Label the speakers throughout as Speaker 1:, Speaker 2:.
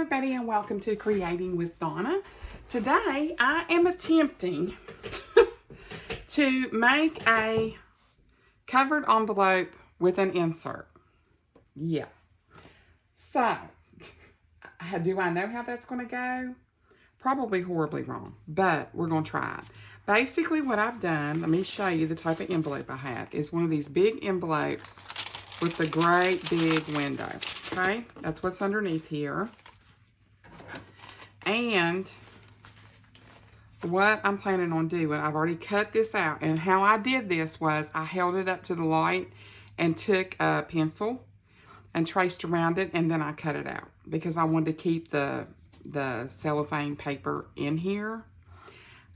Speaker 1: everybody, and welcome to Creating with Donna. Today I am attempting to make a covered envelope with an insert. Yeah. So, do I know how that's going to go? Probably horribly wrong, but we're going to try it. Basically what I've done, let me show you the type of envelope I have, is one of these big envelopes with the great big window. Okay, that's what's underneath here. And what I'm planning on doing, I've already cut this out. And how I did this was I held it up to the light and took a pencil and traced around it, and then I cut it out because I wanted to keep the cellophane paper in here.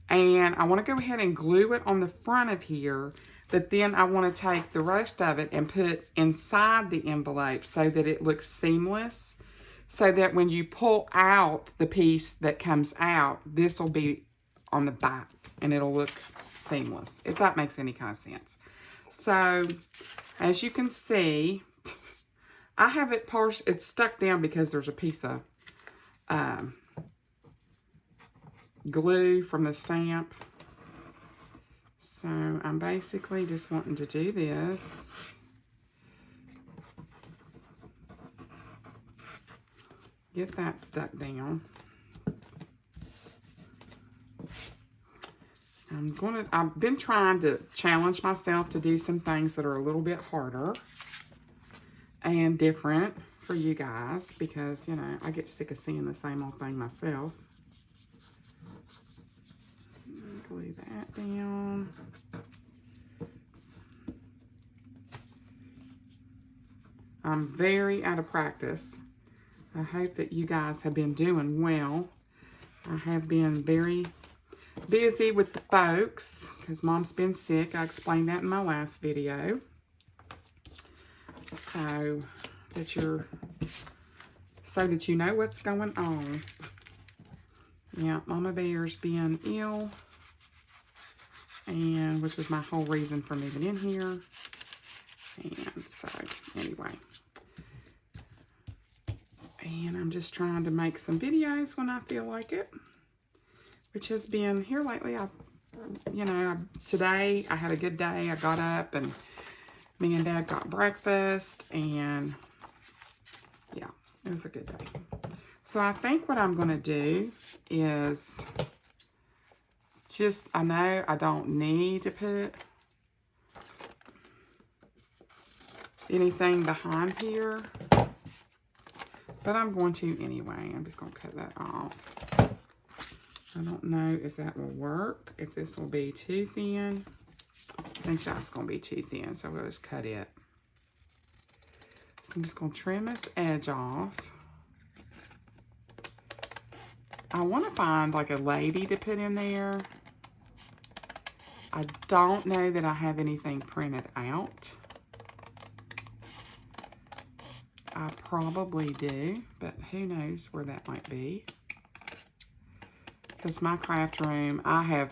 Speaker 1: And I want to go ahead and glue it on the front of here, but then I want to take the rest of it and put inside the envelope so that it looks seamless, so that when you pull out the piece that comes out, this will be on the back and it'll look seamless, if that makes any kind of sense. So, as you can see, I have it it's stuck down because there's a piece of glue from the stamp. So I'm basically just wanting to do this. Get that stuck down. I've been trying to challenge myself to do some things that are a little bit harder and different for you guys, because, you know, I get sick of seeing the same old thing myself. Glue that down. I'm very out of practice. I hope that you guys have been doing well. I have been very busy with the folks because Mom's been sick. I explained that in my last video. So that you know what's going on. Yeah, Mama Bear's been ill, and which was my whole reason for moving in here. And so anyway, and I'm just trying to make some videos when I feel like it, which has been here lately. Today I had a good day. I got up and me and Dad got breakfast, and yeah, it was a good day. So I think what I'm going to do is I know I don't need to put anything behind here, but I'm going to anyway. I'm just going to cut that off. I don't know if that will work, if this will be too thin. I think that's going to be too thin, so we'll just cut it. So I'm just going to trim this edge off. I want to find like a lady to put in there. I don't know that I have anything printed out. I probably do, but who knows where that might be. Because my craft room, I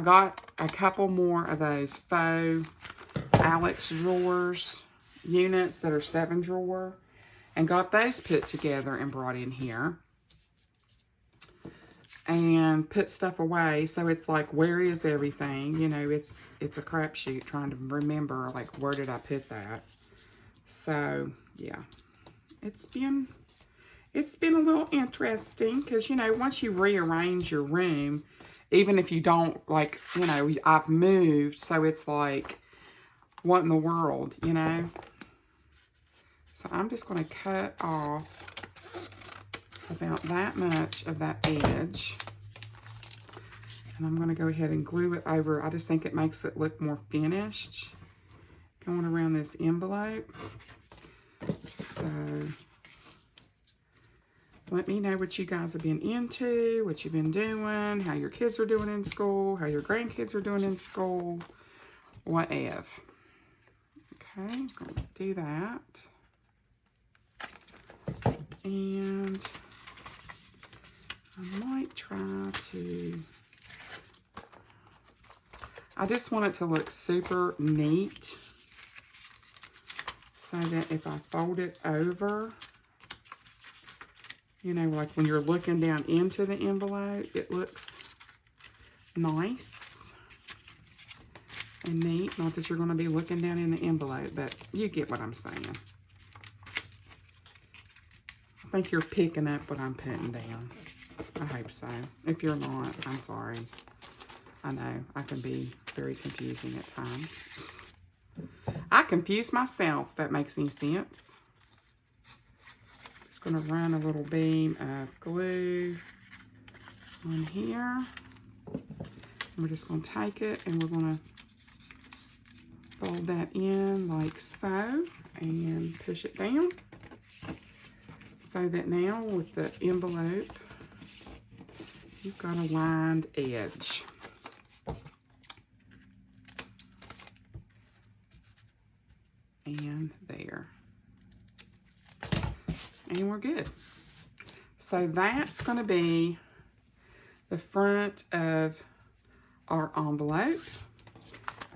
Speaker 1: got a couple more of those faux Alex drawers units that are 7-drawer, and got those put together and brought in here and put stuff away. So it's like, where is everything? You know, it's a crapshoot trying to remember, like, where did I put that? So yeah, it's been a little interesting because, you know, once you rearrange your room, even if you don't, like, you know, I've moved, so it's like, what in the world, you know? So I'm just going to cut off about that much of that edge. And I'm going to go ahead and glue it over. I just think it makes it look more finished going around this envelope. So let me know what you guys have been into, what you've been doing, how your kids are doing in school, how your grandkids are doing in school, whatever. Okay, I'm going to do that. And I might try to, I just want it to look super neat so that if I fold it over, You know, like when you're looking down into the envelope, it looks nice and neat. Not that you're going to be looking down in the envelope, but you get what I'm saying. I think you're picking up what I'm putting down. I hope so. If you're not, I'm sorry. I know I can be very confusing at times. I confuse myself, if that makes any sense. Just going to run a little beam of glue on here. We're just going to take it and we're going to fold that in like so and push it down. So that now with the envelope, you've got a lined edge. And there. And we're good. So that's going to be the front of our envelope.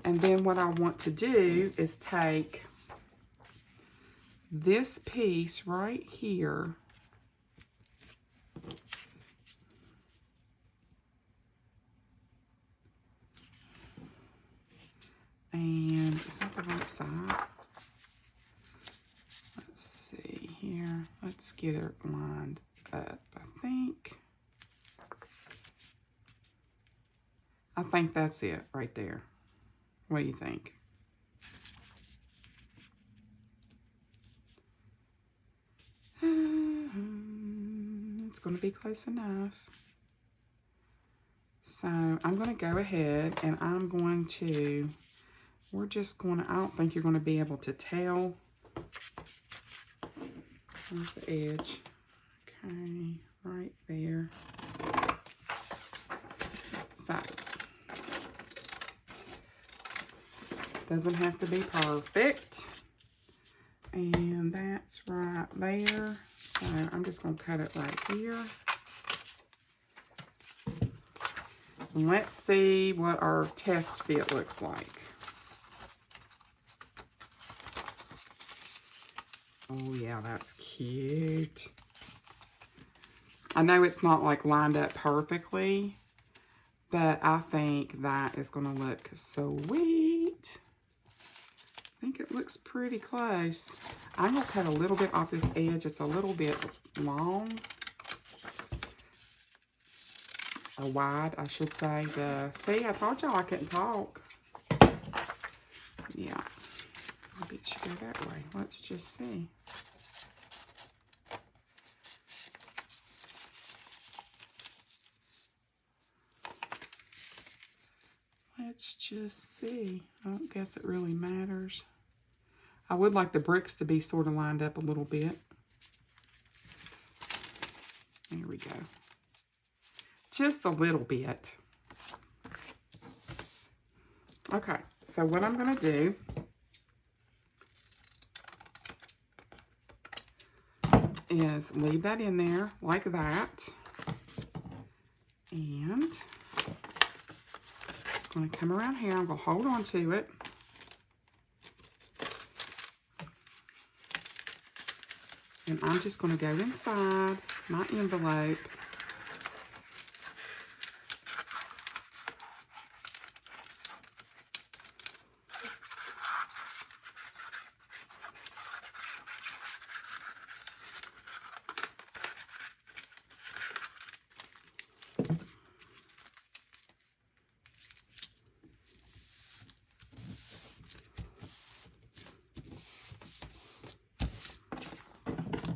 Speaker 1: And then what I want to do is take this piece right here and is that the right side? Let's see here. Let's get it lined up, I think. I think that's it right there. What do you think? It's going to be close enough. So I'm going to go ahead and I'm going to, we're just going to, I don't think you're going to be able to tell. There's the edge. Okay, right there. So, doesn't have to be perfect. And that's right there. So I'm just going to cut it right here. And let's see what our test fit looks like. Oh yeah, that's cute. I know it's not like lined up perfectly, but I think that is going to look sweet. I think it looks pretty close. I'm going to cut a little bit off this edge. It's a little bit long. Or wide, I should say. See, I told y'all I couldn't talk. Yeah. Maybe it should go that way. Let's just see. Let's just see. I don't guess it really matters. I would like the bricks to be sort of lined up a little bit. There we go. Just a little bit. Okay, so what I'm going to do is leave that in there like that. And I'm going to come around here. I'm going to hold on to it. And I'm just going to go inside my envelope.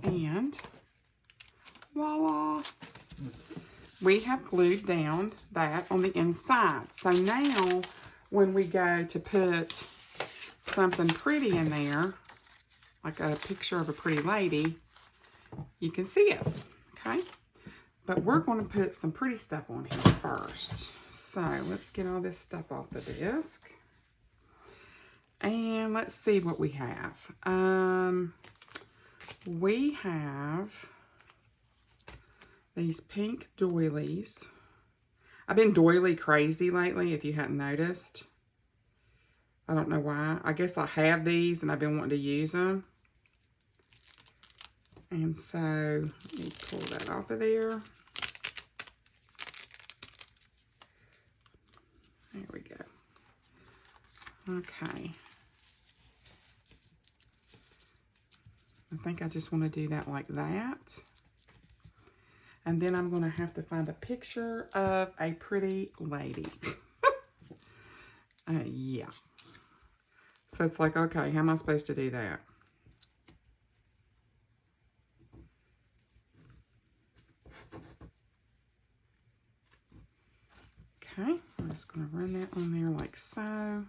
Speaker 1: And voila, we have glued down that on the inside. So now when we go to put something pretty in there, like a picture of a pretty lady, you can see it, okay? But we're going to put some pretty stuff on here first. So let's get all this stuff off the disc. And let's see what we have. We have these pink doilies. I've been doily crazy lately, if you hadn't noticed. I don't know why. I guess I have these and I've been wanting to use them. And so let me pull that off of there. There we go. Okay. I think I just want to do that like that. And then I'm going to have to find a picture of a pretty lady. Yeah. So it's like, okay, how am I supposed to do that? Okay, I'm just going to run that on there like so.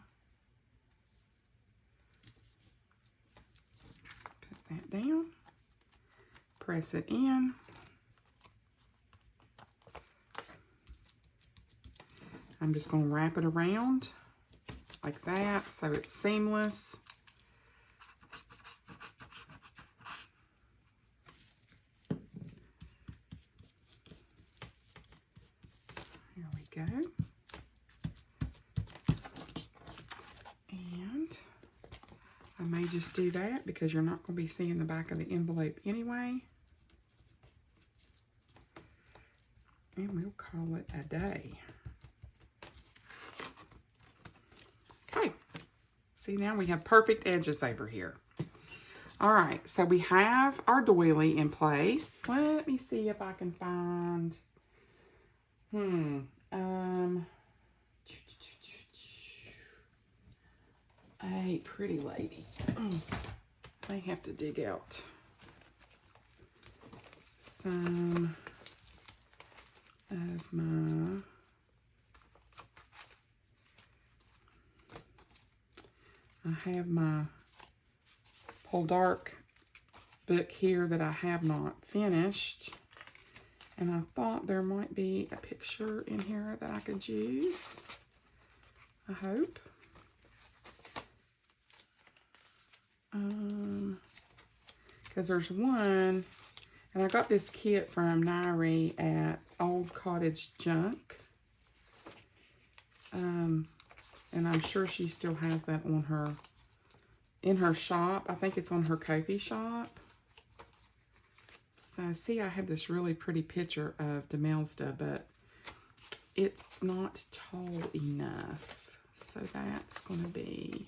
Speaker 1: Put that down. Press it in. I'm just going to wrap it around like that so it's seamless. Here we go. And I may just do that because you're not going to be seeing the back of the envelope anyway. And we'll call it a day. Okay. See, now we have perfect edges over here. All right, so we have our doily in place. Let me see if I can find, a pretty lady. I have to dig out some of my I have my Poldark book here that I have not finished, and I thought there might be a picture in here that I could use. I hope. Because there's one, and I got this kit from Nairi at Old Cottage Junk. And I'm sure she still has that on her, in her shop. I think it's on her Ko-fi shop. So see, I have this really pretty picture of Demelsta, but it's not tall enough. So that's going to be,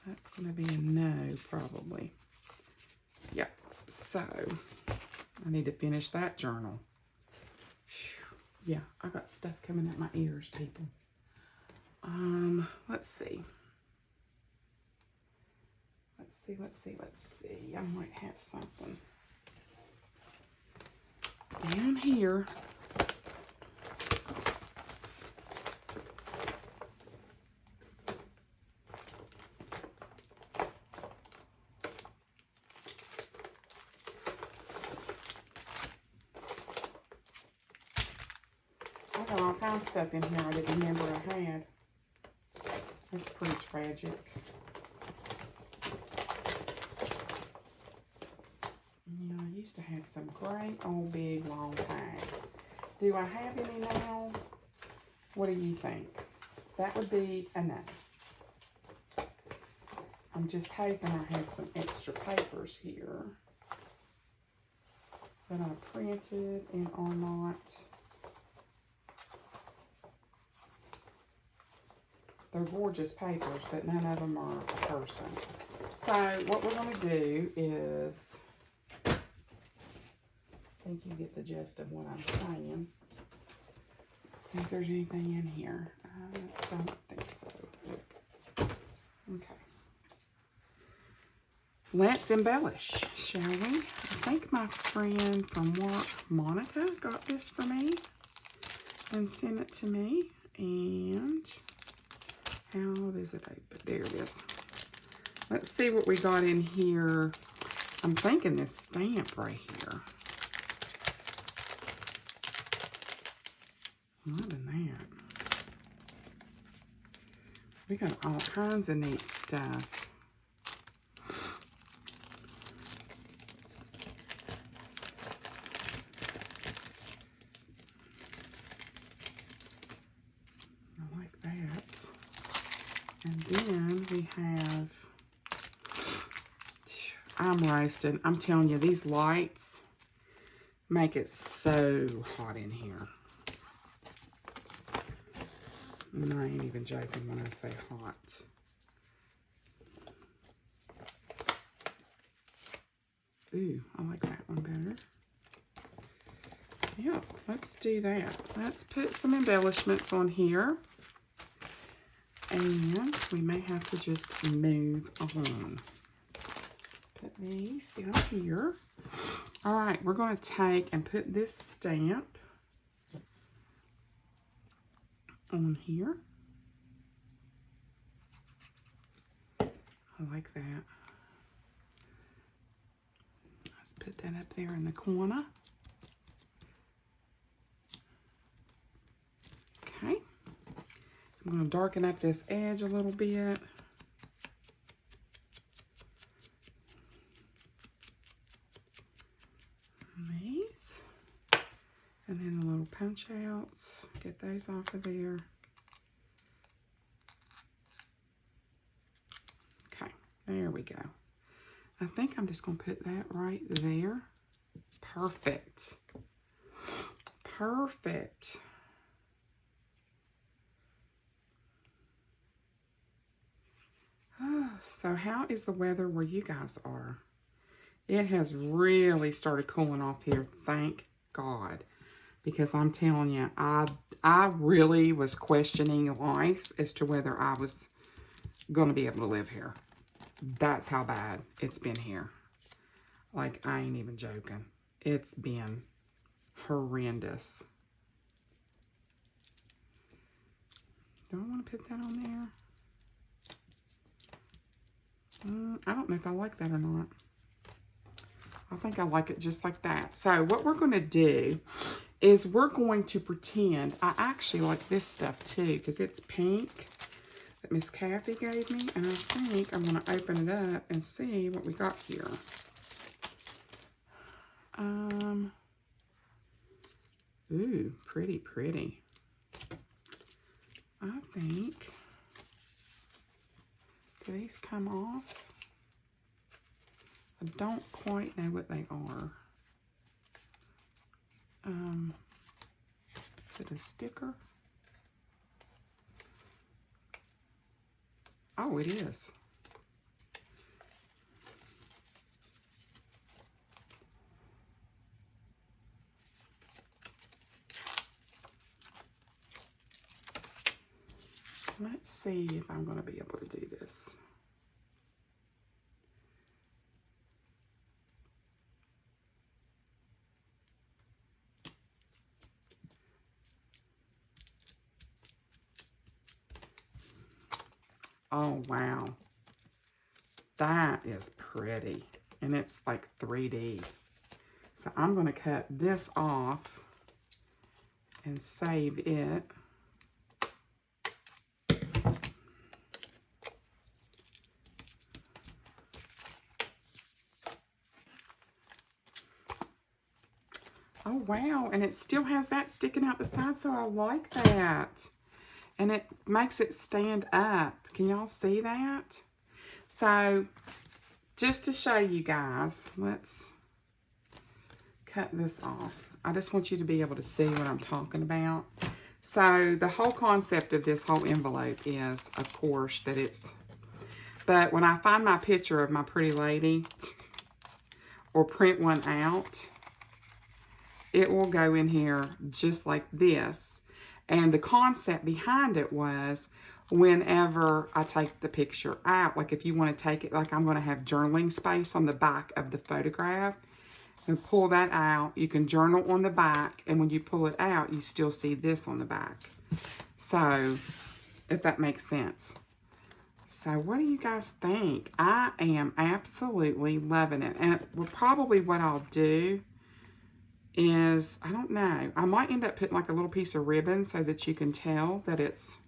Speaker 1: that's going to be a no, probably. Yep. So I need to finish that journal. Whew. Yeah, I got stuff coming out my ears, people. Let's see. Let's see. I might have something down here. I got all kinds of stuff in here I didn't remember I had. That's pretty tragic. Yeah, I used to have some great old big long tags. Do I have any now? What do you think? That would be a no. I'm just hoping I have some extra papers here that I printed and are not. They're gorgeous papers, but none of them are a person. So what we're going to do is, I think you get the gist of what I'm saying. Let's see if there's anything in here. I don't think so. Okay. Let's embellish, shall we? I think my friend from work, Monica, got this for me and sent it to me. And how does it open? There it is. Let's see what we got in here. I'm thinking this stamp right here. More than that. We got all kinds of neat stuff. I'm roasting. I'm telling you, these lights make it so hot in here. And I ain't even joking when I say hot. Ooh, I like that one better. Yeah, let's do that. Let's put some embellishments on here. And we may have to just move on. Put these down here. All right, we're going to take and put this stamp on here. I like that. Let's put that up there in the corner. Okay. I'm going to darken up this edge a little bit. These. And then the little punch outs. Get those off of there. Okay, there we go. I think I'm just going to put that right there. Perfect. Perfect. So how is the weather where you guys are? It has really started cooling off here, thank God. Because I'm telling you, I really was questioning life as to whether I was going to be able to live here. That's how bad it's been here. Like, I ain't even joking. It's been horrendous. Do I want to put that on there? I don't know if I like that or not. I think I like it just like that. So what we're going to do is we're going to pretend, I actually like this stuff too because it's pink that Miss Kathy gave me. And I think I'm going to open it up and see what we got here. Ooh, pretty, pretty. I think, do these come off? I don't quite know what they are. Is it a sticker? Oh, it is. Let's see if I'm going to be able to do this. Oh, wow. That is pretty. And it's like 3D. So I'm going to cut this off and save it. Oh, wow. And it still has that sticking out the side, so I like that. And it makes it stand up. Can y'all see that? So, just to show you guys, let's cut this off. I just want you to be able to see what I'm talking about. So, the whole concept of this whole envelope is, of course, that it's... But when I find my picture of my pretty lady, or print one out, it will go in here just like this. And the concept behind it was whenever I take the picture out, like if you want to take it, like I'm going to have journaling space on the back of the photograph, and pull that out. You can journal on the back, and when you pull it out, you still see this on the back. So, if that makes sense. So, what do you guys think? I am absolutely loving it. And probably what I'll do is, I don't know, I might end up putting like a little piece of ribbon so that you can tell that it's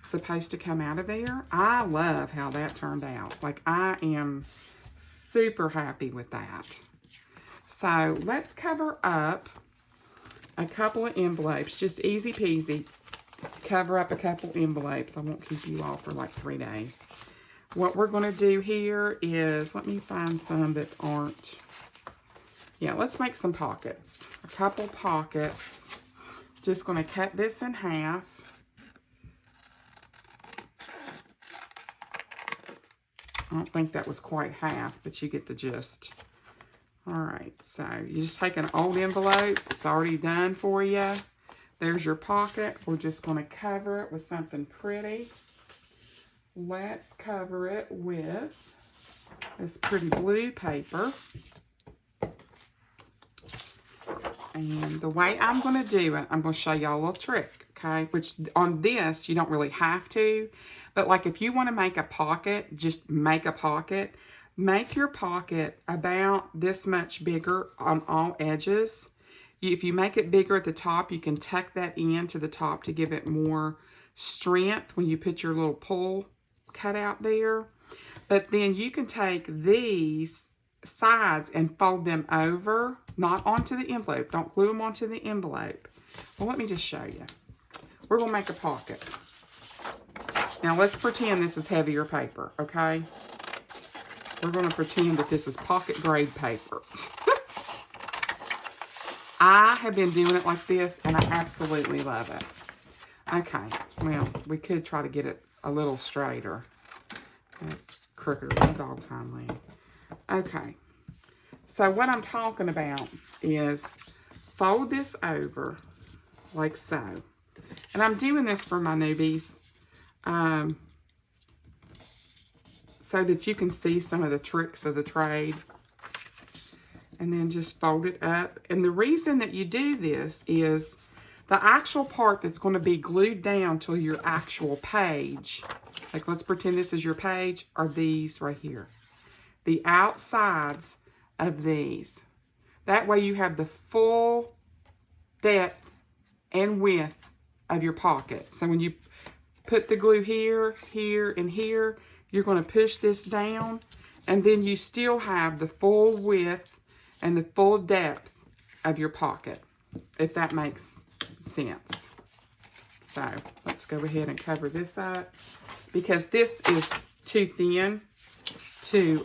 Speaker 1: supposed to come out of there. I love how that turned out. Like, I am super happy with that. So let's cover up a couple of envelopes, just easy peasy. Cover up a couple envelopes. I won't keep you all for like 3 days. what we're going to do here is, let me find some that aren't, yeah, let's make some pockets. A couple pockets. Just going to cut this in half. I don't think that was quite half, but you get the gist. All right, so you just take an old envelope. It's already done for you. There's your pocket. We're just going to cover it with something pretty. Let's cover it with this pretty blue paper. And the way I'm going to do it, I'm going to show y'all a little trick, okay? Which on this, you don't really have to. But like if you want to make a pocket, just make a pocket. Make your pocket about this much bigger on all edges. If you make it bigger at the top, you can tuck that in to the top to give it more strength when you put your little pull cut out there. But then you can take these sides and fold them over, not onto the envelope. Don't glue them onto the envelope. Well, let me just show you. We're going to make a pocket. Now, let's pretend this is heavier paper, okay? We're going to pretend that this is pocket grade paper. I have been doing it like this, and I absolutely love it. Okay, well, we could try to get it a little straighter. That's crooked than a dog's hind leg. Okay, so what I'm talking about is fold this over like so. And I'm doing this for my newbies so that you can see some of the tricks of the trade. And then just fold it up. And the reason that you do this is the actual part that's going to be glued down to your actual page, like let's pretend this is your page, are these right here. The outsides of these. That way you have the full depth and width of your pocket. So when you put the glue here, here, and here, you're going to push this down, and then you still have the full width and the full depth of your pocket, if that makes sense. So let's go ahead and cover this up, because this is too thin to,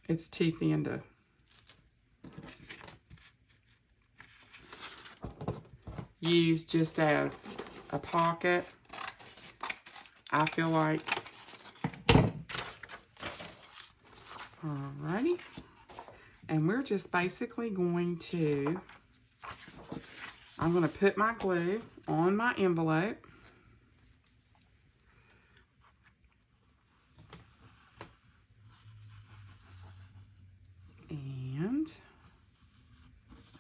Speaker 1: it's too thin to use just as a pocket, I feel like. Alrighty. And we're just basically going to, I'm going to put my glue on my envelope. And,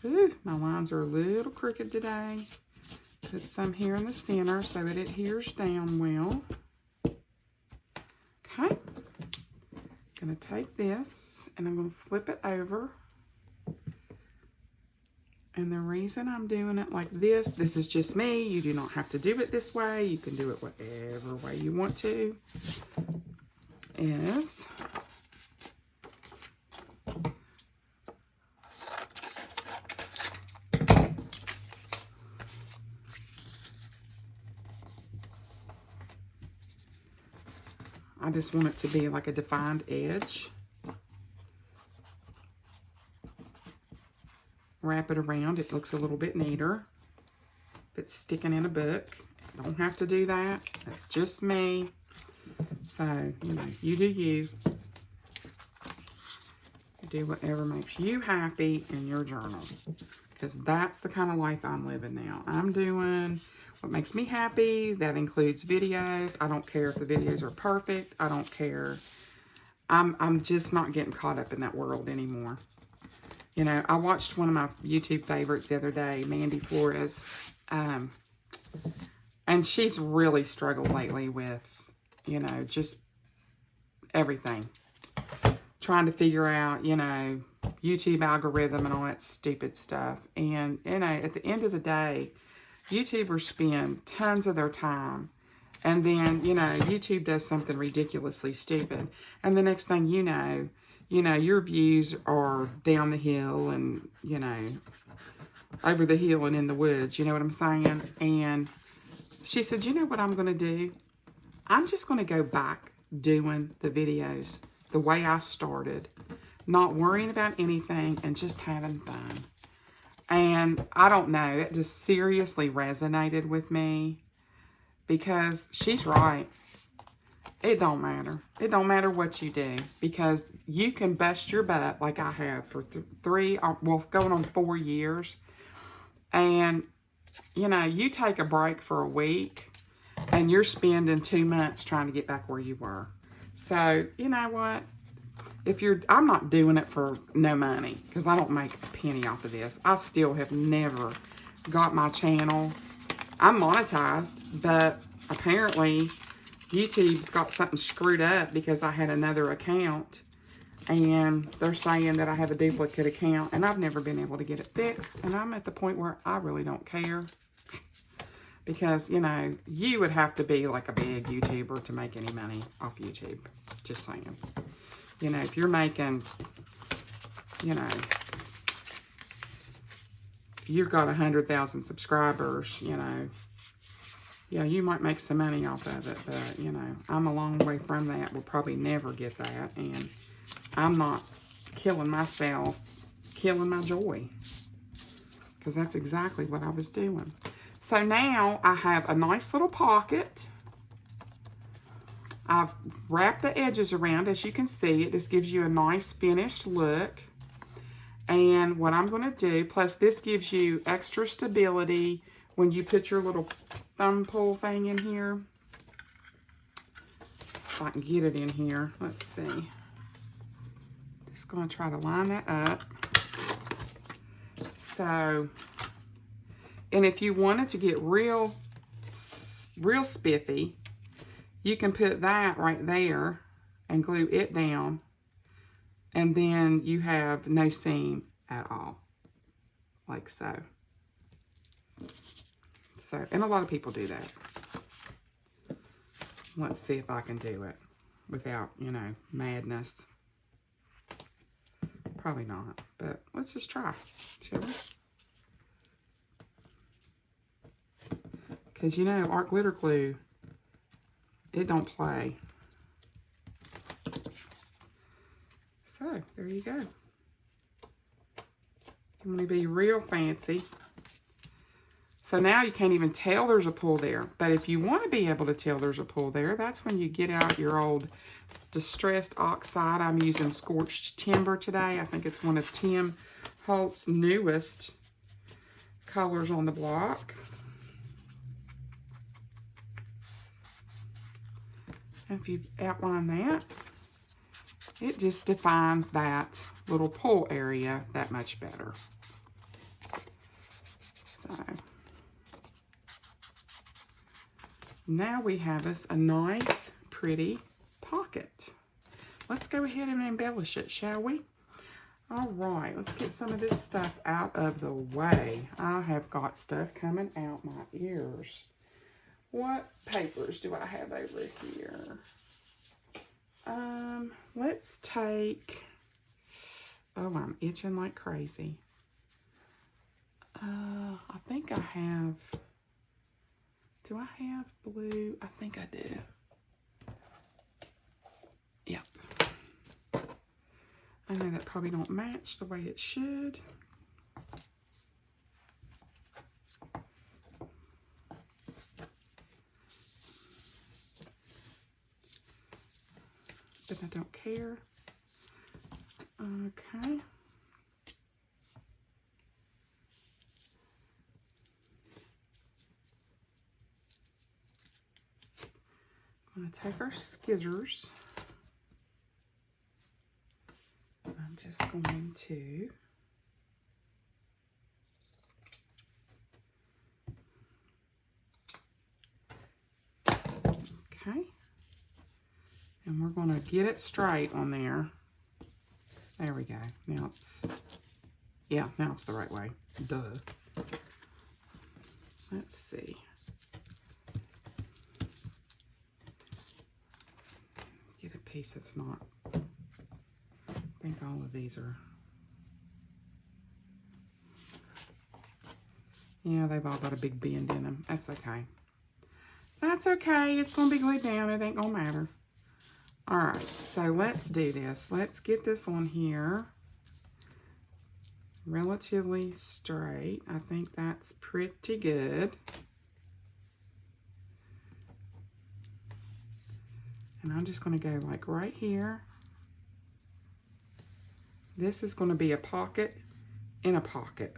Speaker 1: ooh, my lines are a little crooked today. Put some here in the center so that it adheres down well. Okay. Going to take this and I'm going to flip it over. And the reason I'm doing it like this is just me. You do not have to do it this way. You can do it whatever way you want to. Is I just want it to be like a defined edge. Wrap it around. It looks a little bit neater. If it's sticking in a book, don't have to do that. That's just me. So, you know, you do you. Do whatever makes you happy in your journal. Because that's the kind of life I'm living now. I'm doing what makes me happy. That includes videos. I don't care if the videos are perfect. I don't care. I'm just not getting caught up in that world anymore. You know, I watched one of my YouTube favorites the other day, Mandy Flores. And she's really struggled lately with, you know, just everything. Trying to figure out, you know, YouTube algorithm and all that stupid stuff. And, you know, at the end of the day, YouTubers spend tons of their time. And then, you know, YouTube does something ridiculously stupid. And the next thing you know, your views are down the hill and, you know, over the hill and in the woods. You know what I'm saying? And she said, you know what I'm going to do? I'm just going to go back doing the videos the way I started, not worrying about anything and just having fun. And I don't know, that just seriously resonated with me because she's right. It don't matter. It don't matter what you do because you can bust your butt like I have for going on 4 years. And, you know, you take a break for a week and you're spending 2 months trying to get back where you were. So, you know what? I'm not doing it for no money because I don't make a penny off of this. I still have never got my channel. I'm monetized, but apparently YouTube's got something screwed up because I had another account and they're saying that I have a duplicate account and I've never been able to get it fixed. And I'm at the point where I really don't care because, you know, you would have to be like a big YouTuber to make any money off YouTube. Just saying. You know, if you're making, you know, if you've got 100,000 subscribers, you know, yeah, you might make some money off of it, but, you know, I'm a long way from that. We'll probably never get that, and I'm not killing myself, killing my joy, because that's exactly what I was doing. So now I have a nice little pocket. I've wrapped the edges around, as you can see. It just gives you a nice finished look. And what I'm going to do, plus this gives you extra stability when you put your little thumb pull thing in here. If I can get it in here, let's see. Just going to try to line that up. So, and if you wanted to get real spiffy, you can put that right there and glue it down, and then you have no seam at all, like so. So, and a lot of people do that. Let's see if I can do it without, you know, madness. Probably not, but let's just try, shall we? Because, you know, art glitter glue, it don't play. So, there you go. I'm going to be real fancy. So now you can't even tell there's a pull there. But if you want to be able to tell there's a pull there, that's when you get out your old Distressed Oxide. I'm using Scorched Timber today. I think it's one of Tim Holtz's newest colors on the block. And if you outline that, it just defines that little pull area that much better. So now we have us a nice, pretty pocket. Let's go ahead and embellish it, shall we? All right, let's get some of this stuff out of the way. I have got stuff coming out my ears. What papers do I have over here? Let's take, oh, I'm itching like crazy. I think I have, do I have blue? I think I do. Yep. I know that probably don't match the way it should. But I don't care. Okay. I'm going to take our scissors. I'm just going to okay. And we're going to get it straight on there. There we go. Now it's, yeah, now it's the right way. Duh. Let's see. Get a piece that's not, I think all of these are, yeah, they've all got a big bend in them. That's okay. That's okay. It's going to be glued down. It ain't going to matter. All right, so let's do this. Let's get this on here relatively straight. I think that's pretty good. And I'm just going to go like right here. This is going to be a pocket in a pocket.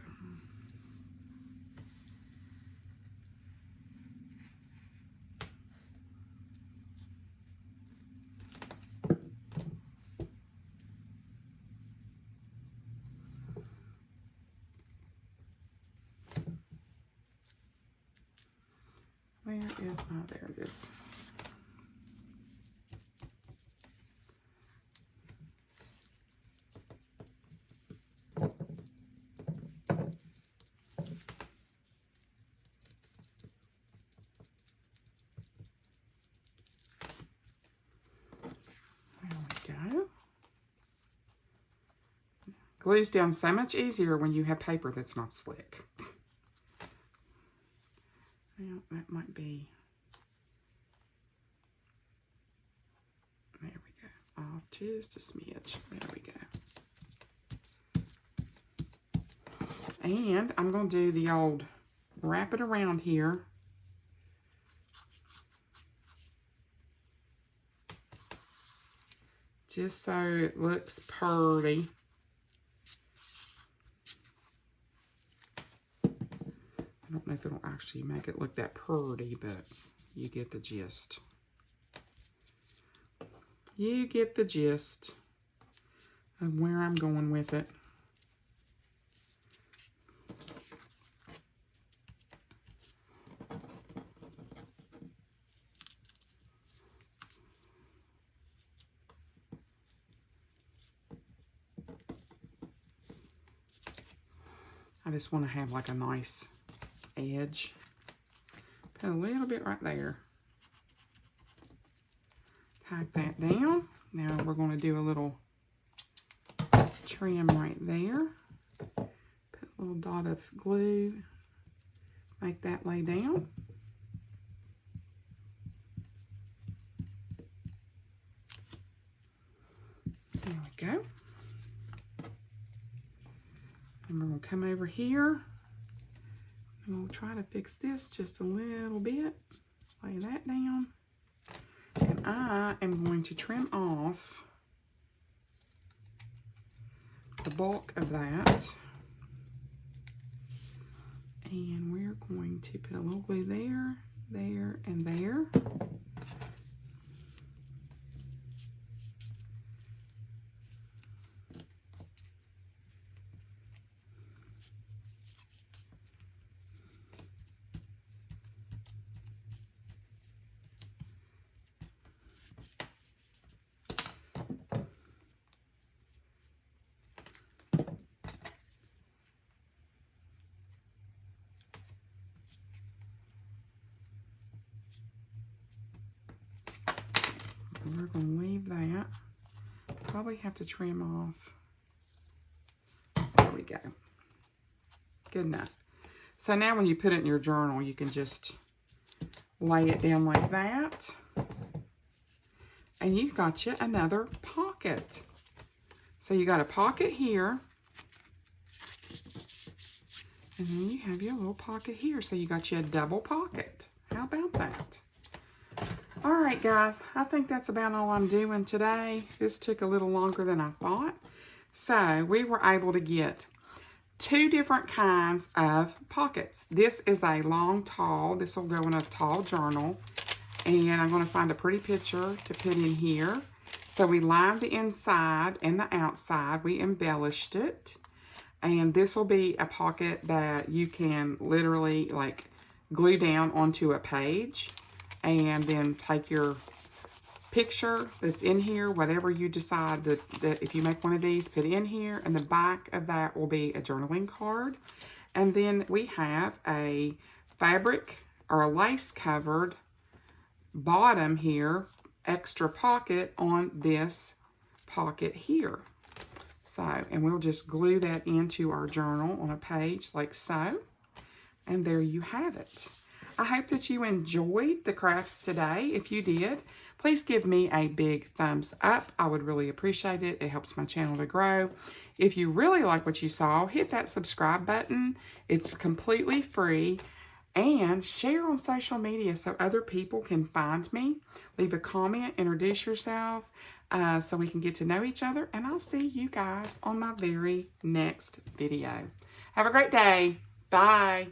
Speaker 1: Where is my, there it is. Glues down so much easier when you have paper that's not slick. Well, that might be, there we go, off just a smidge, there we go. And I'm going to do the old wrap it around here. Just so it looks pretty. I don't know if it'll actually make it look that pretty, but you get the gist. You get the gist of where I'm going with it. I just want to have like a nice edge. Put a little bit right there. Tack that down. Now we're going to do a little trim right there. Put a little dot of glue. Make that lay down. There we go. And we're going to come over here. And we'll try to fix this just a little bit. Lay that down. And I am going to trim off the bulk of that. And we're going to put a little glue there, there, and there. We're going to leave that. Probably have to trim off. There we go. Good enough. So now when you put it in your journal, you can just lay it down like that. And you've got you another pocket. So you got a pocket here. And then you have your little pocket here. So you got you a double pocket. How about that? All right, guys, I think that's about all I'm doing today. This took a little longer than I thought. So we were able to get 2 different kinds of pockets. This is a long, tall. This will go in a tall journal. And I'm going to find a pretty picture to put in here. So we lined the inside and the outside. We embellished it. And this will be a pocket that you can literally like glue down onto a page. And then take your picture that's in here, whatever you decide that if you make one of these, put in here. And the back of that will be a journaling card. And then we have a fabric or a lace covered bottom here, extra pocket on this pocket here. So, and we'll just glue that into our journal on a page like so. And there you have it. I hope that you enjoyed the crafts today. If you did, please give me a big thumbs up. I would really appreciate it. It helps my channel to grow. If you really like what you saw, hit that subscribe button. It's completely free. And share on social media so other people can find me. Leave a comment, introduce yourself, so we can get to know each other. And I'll see you guys on my very next video. Have a great day. Bye.